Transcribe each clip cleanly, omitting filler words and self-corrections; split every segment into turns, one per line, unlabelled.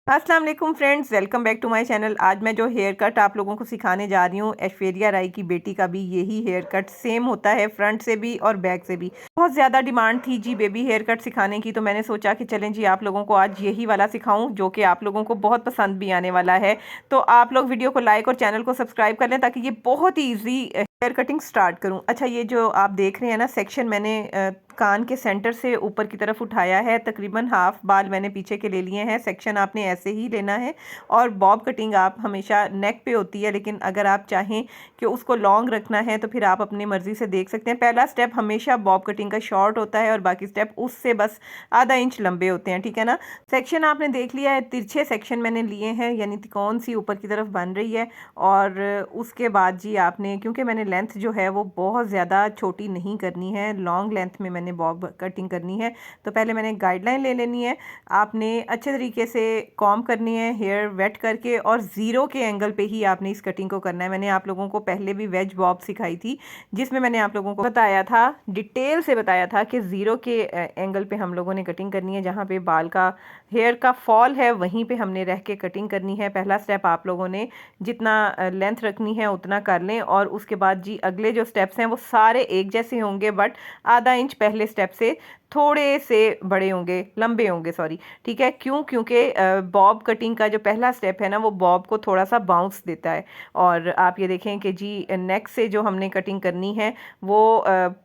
अस्सलाम वालेकुम friends, welcome back to my channel. आज मैं जो हेयर कट आप लोगों को सिखाने जा रही हूँ, ऐश्वर्या राय की बेटी का भी यही हेयर कट सेम होता है, फ्रंट से भी और बैक से भी। बहुत ज़्यादा डिमांड थी जी बेबी हेयर कट सिखाने की, तो मैंने सोचा कि चलें जी आप लोगों को आज यही वाला सिखाऊं जो कि आप लोगों को बहुत पसंद भी आने वाला है। तो आप लोग वीडियो को लाइक और चैनल को सब्सक्राइब कर लें ताकि ये बहुत ही ईजी हेयर कटिंग स्टार्ट करूं। अच्छा, ये जो आप देख रहे हैं ना सेक्शन, मैंने कान के सेंटर से ऊपर की तरफ उठाया है, तकरीबन हाफ बाल मैंने पीछे के ले लिए हैं। सेक्शन आपने ऐसे ही लेना है और बॉब कटिंग आप हमेशा नेक पे होती है, लेकिन अगर आप चाहें कि उसको लॉन्ग रखना है तो फिर आप अपनी मर्ज़ी से देख सकते हैं। पहला स्टेप हमेशा बॉब कटिंग का शॉर्ट होता है और बाकी स्टेप उससे बस आधा इंच लंबे होते हैं, ठीक है ना। सेक्शन आपने देख लिया है, तिरछे सेक्शन मैंने लिए हैं, यानी कौन सी ऊपर की तरफ बन रही है। और उसके बाद जी आपने, क्योंकि मैंने लेंथ जो है वो बहुत ज़्यादा छोटी नहीं करनी है, लॉन्ग लेंथ में मैंने बॉब कटिंग करनी है, तो पहले मैंने गाइडलाइन ले लेनी है। आपने अच्छे तरीके से कॉम्ब करनी है हेयर वेट करके, और ज़ीरो के एंगल पे ही आपने इस कटिंग को करना है। मैंने आप लोगों को पहले भी वेज बॉब सिखाई थी, जिसमें मैंने आप लोगों को बताया था, डिटेल से बताया था कि ज़ीरो के एंगल पे हम लोगों ने कटिंग करनी है। जहाँ पे बाल का हेयर का फॉल है वहीं पे हमने रह के कटिंग करनी है। पहला स्टेप आप लोगों ने जितना लेंथ रखनी है उतना कर लें, और उसके बाद जी अगले जो स्टेप्स हैं वो सारे एक जैसे होंगे, बट आधा इंच पहले स्टेप से थोड़े से बड़े होंगे, लंबे होंगे, सॉरी, ठीक है। क्यों? क्योंकि बॉब कटिंग का जो पहला स्टेप है ना वो बॉब को थोड़ा सा बाउंस देता है। और आप ये देखें कि जी नेक से जो हमने कटिंग करनी है वो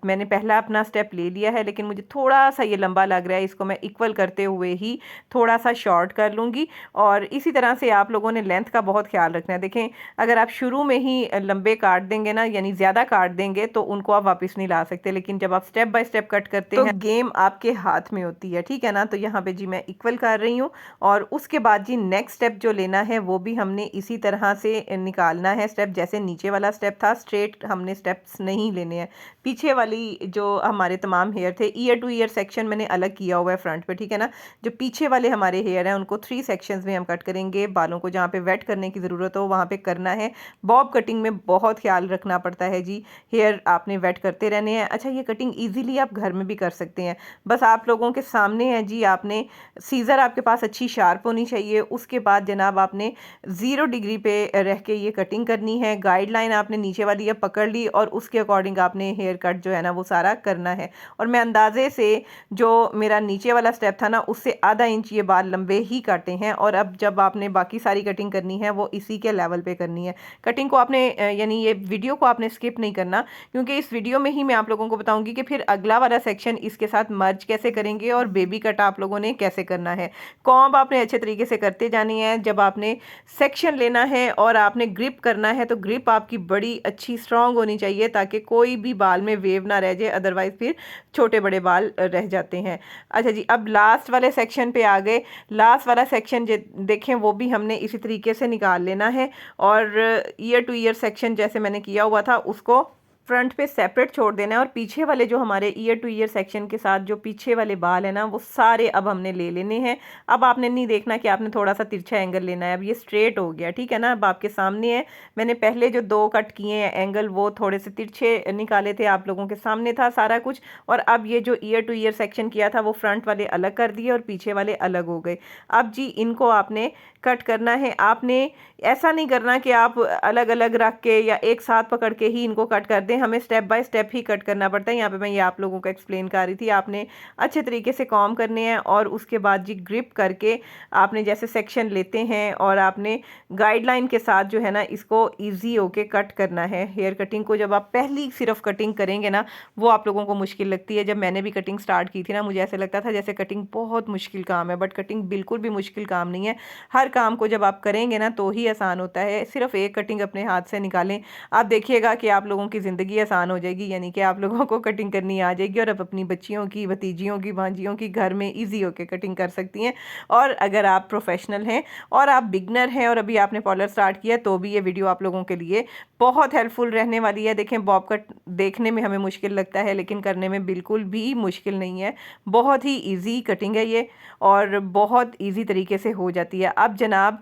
मैंने पहला अपना स्टेप ले लिया है, लेकिन मुझे थोड़ा सा ये लंबा लग रहा है, इसको मैं इक्वल करते हुए ही थोड़ा सा शॉर्ट कर लूँगी। और इसी तरह से आप लोगों ने लेंथ का बहुत ख्याल रखना है। देखें, अगर आप शुरू में ही लंबे काट देंगे ना, यानी ज़्यादा काट देंगे, तो उनको आप वापस नहीं ला सकते, लेकिन जब आप स्टेप बाय स्टेप कट करते हैं तो गेम आपके हाथ में होती है, ठीक है ना। तो यहाँ पे जी मैं इक्वल कर रही हूँ, और उसके बाद जी नेक्स्ट स्टेप जो लेना है वो भी हमने इसी तरह से निकालना है स्टेप। जैसे नीचे वाला स्टेप था, स्ट्रेट हमने स्टेप्स नहीं लेने हैं। पीछे वाली जो हमारे तमाम हेयर थे, ईयर टू ईयर सेक्शन मैंने अलग किया हुआ है फ्रंट पे, ठीक है ना। जो पीछे वाले हमारे हेयर हैं उनको 3 सेक्शंस में हम कट करेंगे। बालों को जहाँ पे वेट करने की ज़रूरत हो वहाँ पे करना है। बॉब कटिंग में बहुत ख्याल रखना पड़ता है जी, हेयर आपने वेट करते रहने हैं। अच्छा, ये कटिंग इजीली आप घर में भी कर सकते हैं, बस आप लोगों के सामने है जी। आपने सीज़र आपके पास अच्छी शार्प होनी चाहिए। उसके बाद जनाब आपने 0 डिग्री पे रह के ये कटिंग करनी है। गाइडलाइन आपने नीचे वाली अब पकड़ ली और उसके अकॉर्डिंग आपने हेयर कट जो है ना वो सारा करना है। और मैं अंदाजे से जो मेरा नीचे वाला स्टेप था ना उससे आधा इंच ये बाल लंबे ही काटे हैं। और अब जब आपने बाकी सारी कटिंग करनी है वो इसी के लेवल पे करनी है। कटिंग को आपने यानी ये वीडियो को आपने स्किप नहीं करना, क्योंकि इस वीडियो में ही मैं आप लोगों को बताऊंगी कि फिर अगला वाला सेक्शन इसके साथ मर्ज कैसे करेंगे और बेबी कट आप लोगों ने कैसे करना है। कॉम्ब आपने अच्छे तरीके से करते जानी है। जब आपने सेक्शन लेना है और आपने ग्रिप करना है तो ग्रिप आपकी बड़ी अच्छी स्ट्रांग होनी चाहिए, ताकि कोई भी बाल में वेव ना रह जाए, अदरवाइज फिर छोटे बड़े बाल रह जाते हैं। अच्छा जी, अब लास्ट वाले सेक्शन पे आ गए। लास्ट वाला सेक्शन देखें, वो भी हमने इसी तरीके से निकाल लेना है। और ईयर टू ईयर सेक्शन जैसे मैंने किया हुआ था उसको फ्रंट पे सेपरेट छोड़ देना है, और पीछे वाले जो हमारे ईयर टू ईयर सेक्शन के साथ जो पीछे वाले बाल है ना वो सारे अब हमने ले लेने हैं। अब आपने नहीं देखना कि आपने थोड़ा सा तिरछा एंगल लेना है, अब ये स्ट्रेट हो गया, ठीक है ना। अब आपके सामने है, मैंने पहले जो 2 कट किए हैं एंगल वो थोड़े से तिरछे निकाले थे, आप लोगों के सामने था सारा कुछ। और अब ये जो ईयर टू ईयर सेक्शन किया था वो फ्रंट वाले अलग कर दिए और पीछे वाले अलग हो गए। अब जी इनको आपने कट करना है। आपने ऐसा नहीं करना कि आप अलग अलग रख के या एक साथ पकड़ के ही इनको कट कर दें, हमें step by step he cut करना पड़ता है। यहाँ पे मैं ये आप लोगों को एक्सप्लेन कर रही थी। आपने अच्छे तरीके से कॉम्ब करने हैं और उसके बाद जी ग्रिप करके आपने जैसे सेक्शन लेते हैं और आपने गाइडलाइन के साथ जो है ना इसको ईजी होके कट करना है। हेयर कटिंग को जब आप पहली सिर्फ कटिंग करेंगे ना वो आप लोगों को मुश्किल लगती है। जब मैंने भी कटिंग स्टार्ट की थी ना मुझे ऐसे लगता था जैसे कटिंग बहुत मुश्किल काम है, बट कटिंग बिल्कुल भी मुश्किल काम नहीं है। हर काम को जब आप करेंगे ना तो ही आसान होता है। सिर्फ एक कटिंग अपने हाथ से निकालें, आप देखिएगा कि आप लोगों की ज़िंदगी आसान हो जाएगी, यानी कि आप लोगों को कटिंग करनी आ जाएगी और आप अपनी बच्चियों की, भतीजियों की, भांजियों की घर में ईजी होकर कटिंग कर सकती हैं। और अगर आप प्रोफेशनल हैं और आप बिगनर हैं और अभी आपने पार्लर स्टार्ट किया तो भी ये वीडियो आप लोगों के लिए बहुत हेल्पफुल रहने वाली है। देखें, बॉब कट देखने में हमें मुश्किल लगता है लेकिन करने में बिल्कुल भी मुश्किल नहीं है। बहुत ही ईजी कटिंग है ये और बहुत ईजी तरीके से हो जाती है। अब जनाब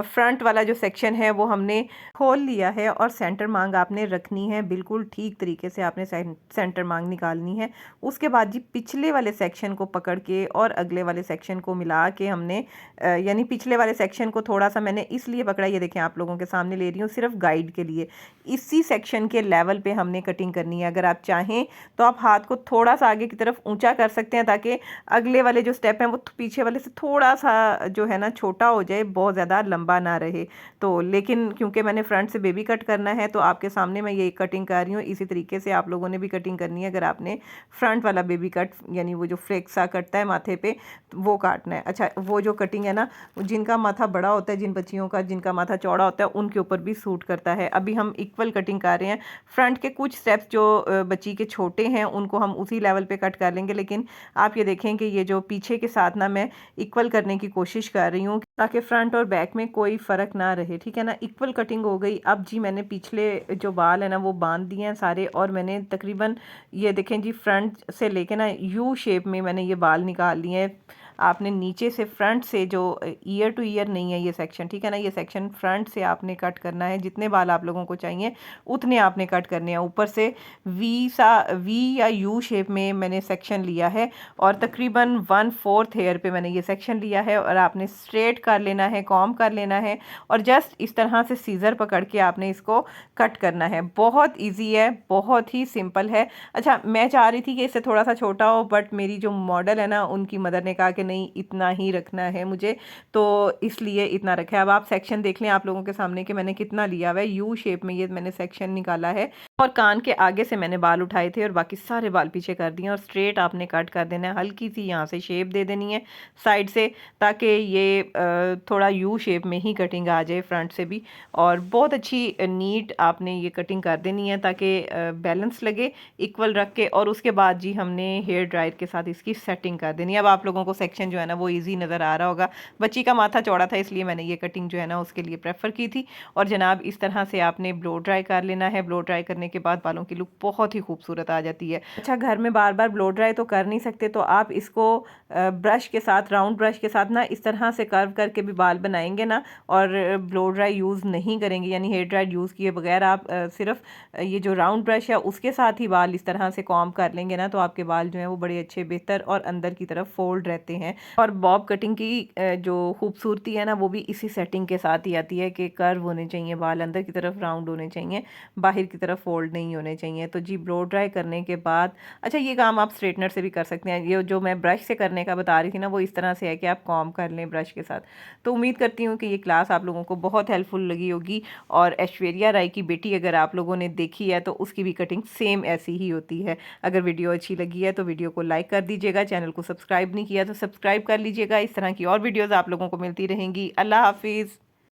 फ्रंट वाला जो सेक्शन है वो हमने खोल लिया है और सेंटर मांग आपने रखनी है बिल्कुल बिल्कुल ठीक तरीके से आपने सेंटर मांग निकालनी है। उसके बाद जी पिछले वाले सेक्शन को पकड़ के और अगले वाले सेक्शन को मिला के हमने यानी पिछले वाले सेक्शन को थोड़ा सा मैंने इसलिए पकड़ा, ये देखें आप लोगों के सामने ले रही हूँ सिर्फ गाइड के लिए। इसी सेक्शन के लेवल पे हमने कटिंग करनी है। अगर आप चाहें तो आप हाथ को थोड़ा सा आगे की तरफ ऊंचा कर सकते हैं ताकि अगले वाले जो स्टेप हैं वो पीछे वाले से थोड़ा सा जो है ना छोटा हो जाए, बहुत ज़्यादा लंबा ना रहे। तो लेकिन क्योंकि मैंने फ्रंट से बेबी कट करना है तो आपके सामने मैं ये कटिंग कर रही हूँ। इसी तरीके से आप लोगों ने भी कटिंग करनी है। अगर आपने फ्रंट वाला बेबी कट यानी वो जो फ्लेक्स सा कटता है माथे पे वो काटना है। अच्छा, वो जो कटिंग है ना, जिनका माथा बड़ा होता है, जिन बच्चियों का जिनका माथा चौड़ा होता है, उनके ऊपर भी सूट करता है। अभी हम इक्वल कटिंग कर रहे हैं। फ्रंट के कुछ स्टेप्स जो बच्ची के छोटे हैं उनको हम उसी लेवल पे कट कर लेंगे, लेकिन आप ये देखें कि ये जो पीछे के साथ ना मैं इक्वल करने की कोशिश कर रही हूँ ताकि फ्रंट और बैक में कोई फ़र्क ना रहे। ठीक है ना, इक्वल कटिंग हो गई। अब जी मैंने पिछले जो बाल है ना वो बांध दिए हैं सारे, और मैंने तकरीबन ये देखें जी फ्रंट से लेके ना यू शेप में मैंने ये बाल निकाल लिए हैं। आपने नीचे से फ्रंट से जो ईयर टू ईयर नहीं है ये सेक्शन, ठीक है ना, ये सेक्शन फ्रंट से आपने कट करना है। जितने बाल आप लोगों को चाहिए उतने आपने कट करने हैं। ऊपर से वी या यू शेप में मैंने सेक्शन लिया है और तकरीबन 1/4 हेयर पे मैंने ये सेक्शन लिया है, और आपने स्ट्रेट कर लेना है, कॉम कर लेना है और जस्ट इस तरह से सीज़र पकड़ के आपने इसको कट करना है। बहुत ईजी है, बहुत ही सिंपल है। अच्छा, मैं चाह रही थी कि इससे थोड़ा सा छोटा हो, बट मेरी जो मॉडल है ना उनकी मदर ने कहा कि नहीं इतना ही रखना है मुझे, तो इसलिए इतना रखा है। अब आप सेक्शन देख लें आप लोगों के सामने कि मैंने कितना लिया हुआ है। यू शेप में ये मैंने सेक्शन निकाला है और कान के आगे से मैंने बाल उठाए थे और बाकी सारे बाल पीछे कर दिए और स्ट्रेट आपने कट कर देना है। हल्की सी यहाँ से शेप दे देनी है साइड से ताकि ये थोड़ा यू शेप में ही कटिंग आ जाए फ्रंट से भी, और बहुत अच्छी नीट आपने ये कटिंग कर देनी है ताकि बैलेंस लगे इक्वल रख के। और उसके बाद जी हमने हेयर ड्रायर के साथ इसकी सेटिंग कर देनी है। अब आप लोगों को सेक्शन जो है ना वो ईजी नज़र आ रहा होगा। बच्ची का माथा चौड़ा था इसलिए मैंने ये कटिंग जो है ना उसके लिए प्रेफर की थी। और जनाब इस तरह से आपने ब्लो ड्राई कर लेना है। ब्लो ड्राई करने के बाद बालों की लुक बहुत ही खूबसूरत आ जाती है। अच्छा, घर में बार बार ब्लो ड्राई तो कर नहीं सकते, तो आप इसको ब्रश के साथ, राउंड ब्रश के साथ ना इस तरह से कर्व करके भी बाल बनाएंगे ना, और ब्लो ड्राई यूज़ नहीं करेंगे यानी हेयर ड्राई यूज़ किए बगैर आप सिर्फ ये जो राउंड ब्रश है उसके साथ ही बाल इस तरह से कॉम्ब कर लेंगे ना, तो आपके बाल जो हैं वो बड़े अच्छे, बेहतर और अंदर की तरफ फोल्ड रहते हैं। और बॉब कटिंग की जो खूबसूरती है ना वो भी इसी सेटिंग के साथ ही आती है कि कर्व होने चाहिए बाल, अंदर की तरफ राउंड होने चाहिए, बाहर की तरफ फोल्ड नहीं होने चाहिए। तो जी ब्लो ड्राई करने के बाद, अच्छा ये काम आप स्ट्रेटनर से भी कर सकते हैं। ये जो मैं ब्रश से करने का बता रही थी ना वो इस तरह से है कि आप कॉम्ब कर लें ब्रश के साथ। तो उम्मीद करती हूँ कि ये क्लास आप लोगों को बहुत हेल्पफुल लगी होगी। और ऐश्वर्या राय की बेटी अगर आप लोगों ने देखी है तो उसकी भी कटिंग सेम ऐसी ही होती है। अगर वीडियो अच्छी लगी है तो वीडियो को लाइक कर दीजिएगा, चैनल को सब्सक्राइब नहीं किया तो सब्सक्राइब कर लीजिएगा। इस तरह की और वीडियोज़ आप लोगों को मिलती रहेंगी। अल्लाह हाफिज़।